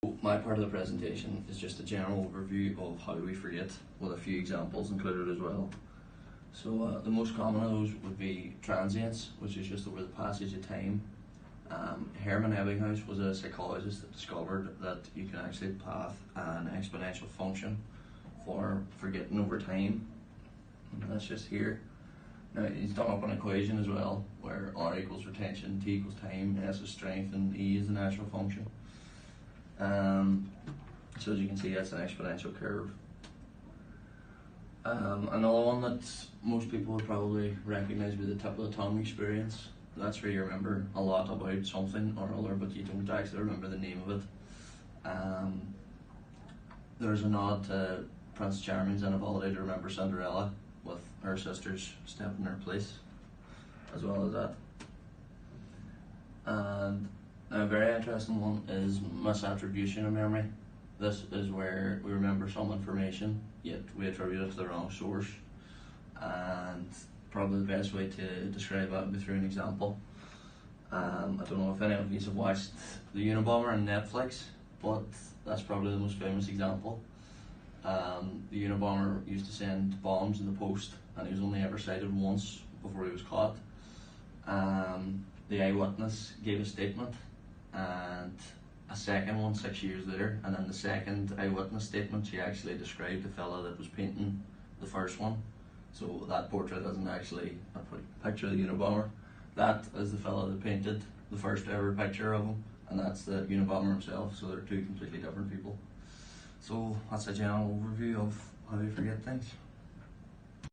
My part of the presentation is just a general overview of how we forget, with a few examples included as well. So the most common of those would be transients, which is just over the passage of time. Hermann Ebbinghaus was a psychologist that discovered that you can actually path an exponential function for forgetting over time. And that's just here. Now he's done up an equation as well, where R equals retention, T equals time, S is strength, and E is the natural function. So as you can see, that's an exponential curve. Another one that most people would probably recognise would be the tuplet tongue experience. That's where you remember a lot about something or other, but you don't actually remember the name of it. There's a nod to Prince Charming's inability to remember Cinderella, with her sisters stepping in her place, as well as that. And a very interesting one is misattribution of memory. This is where we remember some information, yet we attribute it to the wrong source. And probably the best way to describe that would be through an example. I don't know if any of you have watched The Unabomber on Netflix, but that's probably the most famous example. The Unabomber used to send bombs in the post, and he was only ever cited once before he was caught. The eyewitness gave a statement, and a second one 6 years later, and in the second eyewitness statement she actually described the fella that was painting the first one. So that portrait isn't actually a picture of the Unabomber. That is the fella that painted the first ever picture of him, and that's the Unabomber himself, so they're two completely different people. So that's a general overview of how you forget things.